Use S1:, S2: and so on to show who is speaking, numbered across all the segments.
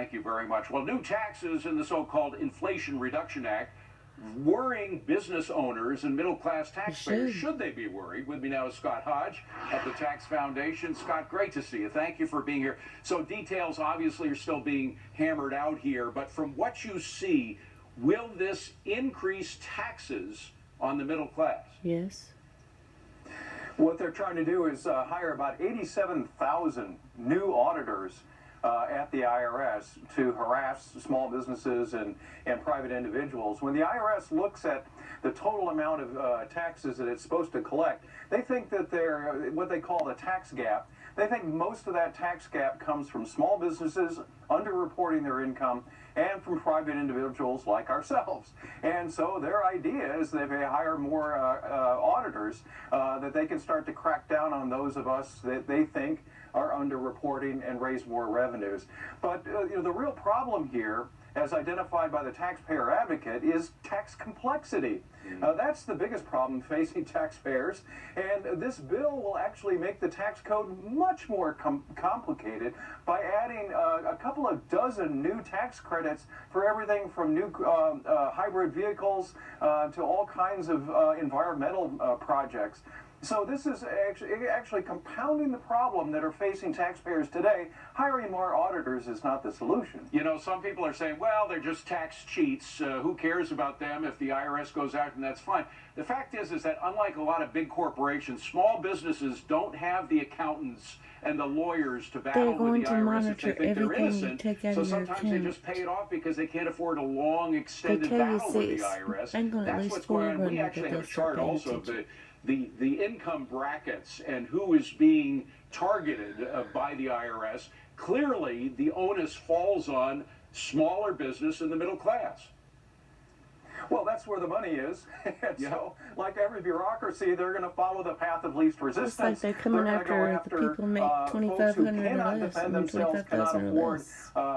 S1: Thank you very much. Well, new taxes in the so-called Inflation Reduction Act worrying business owners and middle-class taxpayers. Should they be worried? With me now is Scott Hodge at the Tax Foundation. Scott, great to see you. Thank you for being here. So details obviously are still being hammered out here, but from what you see, will this increase taxes on the middle class?
S2: Yes.
S3: What they're trying to do is hire about 87,000 new auditors at the IRS to harass small businesses and private individuals. When the IRS looks at the total amount of taxes that it's supposed to collect, they think that they're what they call the tax gap. They think most of that tax gap comes from small businesses underreporting their income and from private individuals like ourselves. And so their idea is that if they hire more auditors, that they can start to crack down on those of us that they think are underreporting and raise more revenues. But the real problem here, as identified by the taxpayer advocate, is tax complexity. That's the biggest problem facing taxpayers, and this bill will actually make the tax code much more complicated by adding a couple of dozen new tax credits for everything from new hybrid vehicles to all kinds of environmental projects. So this is actually compounding the problem that are facing taxpayers today. Hiring more auditors is not the solution.
S1: You know, some people are saying, well, they're just tax cheats. Who cares about them if the IRS goes after them? That's fine. The fact is that unlike a lot of big corporations, small businesses don't have the accountants and the lawyers to battle with the IRS if they think they're innocent. So sometimes they just pay it off because they can't afford a long, extended battle with the IRS. That's what's going on. We actually have a chart also of the income brackets and who is being targeted by the IRS. Clearly, the onus falls on smaller business and the middle class.
S3: Well, that's where the money is. So, like every bureaucracy, they're going to follow the path of least resistance.
S2: It's like they're coming after the people who make $2,500
S3: cannot defend themselves, cannot afford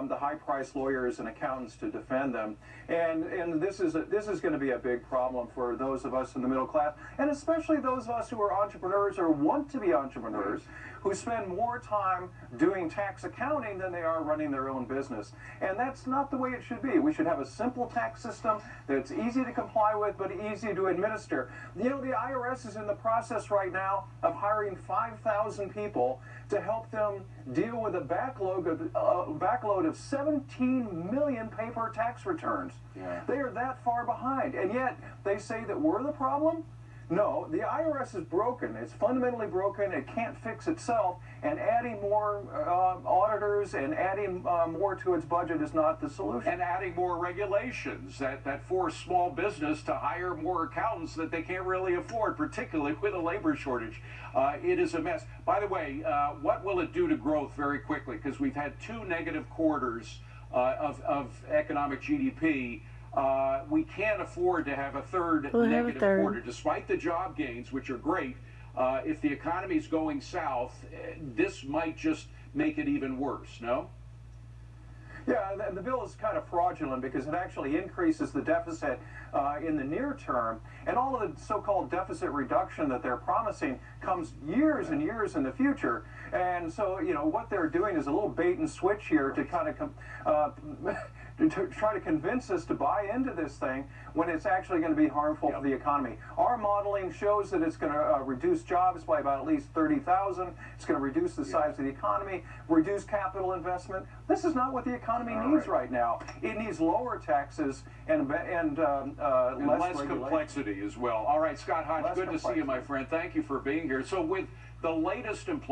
S3: the high-priced lawyers and accountants to defend them. And this is going to be a big problem for those of us in the middle class, and especially those of us who are entrepreneurs or want to be entrepreneurs, who spend more time doing tax accounting than they are running their own business. And that's not the way it should be. We should have a simple tax system that's easy to comply with but easy to administer. You know, the IRS is in the process right now of hiring 5,000 people to help them deal with a backlog of 17 million paper tax returns. They are that far behind, and yet they say that we're the problem? No, the IRS is broken. It's fundamentally broken. It can't fix itself, and adding more auditors and adding more to its budget is not the solution.
S1: And adding more regulations that force small business to hire more accountants that they can't really afford, particularly with a labor shortage. It is a mess. By the way, what will it do to growth very quickly? Because we've had 2 negative quarters of economic GDP. We can't afford to have a third negative quarter, despite the job gains, which are great. If the economy is going south, this might just make it even worse, no?
S3: Yeah, the bill is kind of fraudulent because it actually increases the deficit in the near term, and all of the so-called deficit reduction that they're promising comes years and years in the future. And so, you know, what they're doing is a little bait and switch here to kind of to try to convince us to buy into this thing when it's actually going to be harmful for the economy. Our modeling shows that it's going to reduce jobs by about at least 30,000. It's going to reduce the size of the economy, reduce capital investment. This is not what the economy needs right now. It needs lower taxes and less
S1: complexity as well. All right, Scott Hodge, good to see you, my friend. Thank you for being here. So with the latest employment